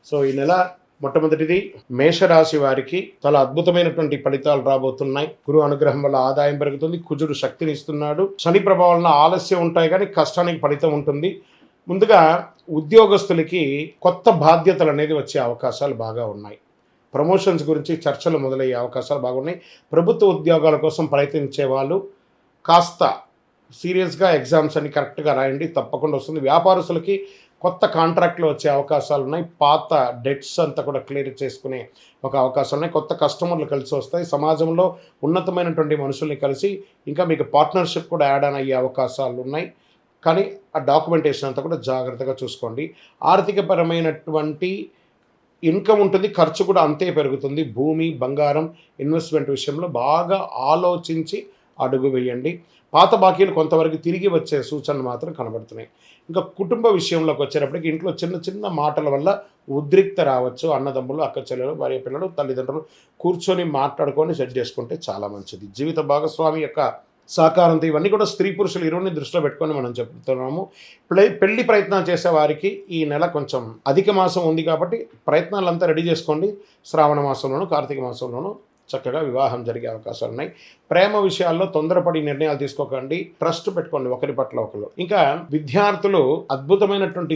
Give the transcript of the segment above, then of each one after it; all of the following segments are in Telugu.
సో ఈ నెల మొట్టమొదటిది మేషరాశి వారికి చాలా అద్భుతమైనటువంటి ఫలితాలు రాబోతున్నాయి. గురు అనుగ్రహం వల్ల ఆదాయం పెరుగుతుంది. కుజుడు శక్తిని ఇస్తున్నాడు. శని ప్రభావం వలన ఆలస్యం ఉంటాయి కానీ కష్టానికి ఫలితం ఉంటుంది. ముందుగా ఉద్యోగస్తులకి కొత్త బాధ్యతలు అనేది వచ్చే అవకాశాలు బాగా ఉన్నాయి. ప్రమోషన్స్ గురించి చర్చలు మొదలయ్యే అవకాశాలు బాగున్నాయి. ప్రభుత్వ ఉద్యోగాల కోసం ప్రయత్నించే వాళ్ళు కాస్త సీరియస్గా ఎగ్జామ్స్ అన్ని కరెక్ట్గా రాయండి, తప్పకుండా వస్తుంది. వ్యాపారస్తులకి కొత్త కాంట్రాక్ట్లు వచ్చే అవకాశాలు ఉన్నాయి. పాత డెట్స్ అంతా కూడా క్లియర్ చేసుకునే ఒక అవకాశాలు ఉన్నాయి. కొత్త కస్టమర్లు కలిసి వస్తాయి. సమాజంలో ఉన్నతమైనటువంటి మనుషుల్ని కలిసి ఇంకా మీకు పార్ట్నర్షిప్ కూడా యాడ్ ఆన్ అయ్యే అవకాశాలు ఉన్నాయి. కానీ ఆ డాక్యుమెంటేషన్ అంతా కూడా జాగ్రత్తగా చూసుకోండి. ఆర్థికపరమైనటువంటి ఇన్కమ్ ఉంటుంది, ఖర్చు కూడా అంతే పెరుగుతుంది. భూమి, బంగారం, ఇన్వెస్ట్మెంట్ విషయంలో బాగా ఆలోచించి అడుగు వేయండి. పాత బాకీలు కొంతవరకు తిరిగి వచ్చే సూచనలు మాత్రం కనబడుతున్నాయి. ఇంకా కుటుంబ విషయంలోకి వచ్చేటప్పటికి ఇంట్లో చిన్న చిన్న మాటల వల్ల ఉద్రిక్త రావచ్చు. అన్నదమ్ములు, అక్క చెల్లెలు, భార్య పిల్లలు, తల్లిదండ్రులు కూర్చొని మాట్లాడుకొని సెట్ చేసుకుంటే చాలా మంచిది. జీవిత భాగస్వామి యొక్క సహకారంతో ఇవన్నీ కూడా స్త్రీ పురుషులు ఇరువురిని దృష్టిలో పెట్టుకొని మనం చెప్తున్నాము. పెళ్లి ప్రయత్నాలు చేసే వారికి ఈ నెల కొంచెం అధిక మాసం ఉంది కాబట్టి ప్రయత్నాలంతా రెడీ చేసుకోండి. శ్రావణ మాసంలోనూ కార్తీక మాసంలోనూ చక్కగా వివాహం జరిగే అవకాశాలు ఉన్నాయి. ప్రేమ విషయాల్లో తొందరపడి నిర్ణయాలు తీసుకోకండి. ట్రస్ట్ పెట్టుకోండి ఒకరి పట్ల ఒకరు. ఇంకా విద్యార్థులు అద్భుతమైనటువంటి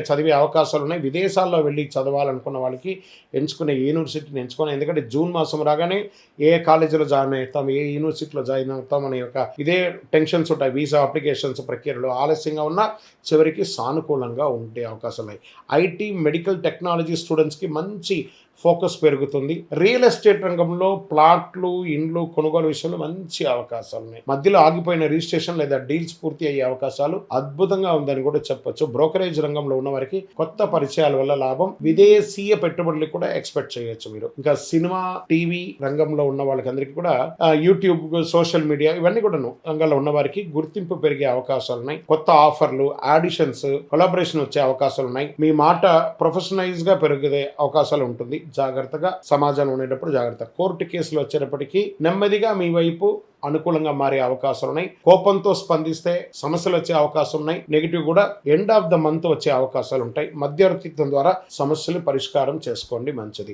చదివే అవకాశాలు ఉన్నాయి. విదేశాల్లో వెళ్ళి చదవాలనుకున్న వాళ్ళకి ఎంచుకునే యూనివర్సిటీని ఎంచుకునే, ఎందుకంటే జూన్ మాసం రాగానే ఏ కాలేజీలో జాయిన్ అవుతాం, ఏ యూనివర్సిటీలో జాయిన్ అవుతాం అనే ఒక ఇదే టెన్షన్స్ ఉంటాయి. వీసా అప్లికేషన్స్ ప్రక్రియలో ఆలస్యంగా ఉన్నా చివరికి సానుకూలంగా ఉండే అవకాశాలు ఉన్నాయి. ఐటీ, మెడికల్ టెక్నాలజీ స్టూడెంట్స్కి మంచి ఫోకస్ పెరుగుతుంది. రియల్ ఎస్టేట్ రంగంలో ప్లాట్లు, ఇండ్లు కొనుగోలు విషయంలో మంచి అవకాశాలు ఉన్నాయి. మధ్యలో ఆగిపోయిన రిజిస్ట్రేషన్ లేదా డీల్స్ పూర్తి అయ్యే అవకాశాలు అద్భుతంగా ఉందని కూడా చెప్పొచ్చు. బ్రోకరేజ్ రంగంలో ఉన్న వారికి కొత్త పరిచయాల వల్ల లాభం. విదేశీయ పెట్టుబడులు కూడా ఎక్స్పెక్ట్ చేయొచ్చు మీరు. ఇంకా సినిమా, టీవీ రంగంలో ఉన్న వాళ్ళకి అందరికీ కూడా యూట్యూబ్, సోషల్ మీడియా ఇవన్నీ కూడా రంగంలో ఉన్న వారికి గుర్తింపు పెరిగే అవకాశాలు ఉన్నాయి. కొత్త ఆఫర్లు, ఆడిషన్స్, కొలాబరేషన్ వచ్చే అవకాశాలు ఉన్నాయి. మీ మాట ప్రొఫెషనలైజ్ గా పెరిగే అవకాశాలు ఉంటుంది. జాగ్రత్తగా సమాజంలో ఉండేటప్పుడు జాగ్రత్త. కోర్టు కేసులు వచ్చేటప్పటికి నెమ్మదిగా మీ వైపు అనుకూలంగా మారే అవకాశాలు ఉన్నాయి. కోపంతో స్పందిస్తే సమస్యలు వచ్చే అవకాశం ఉన్నాయి. నెగిటివ్ కూడా ఎండ్ ఆఫ్ ద మంత్ వచ్చే అవకాశాలు ఉంటాయి. మధ్యవర్తిత్వం ద్వారా సమస్యలు పరిష్కారం చేసుకోండి, మంచిది.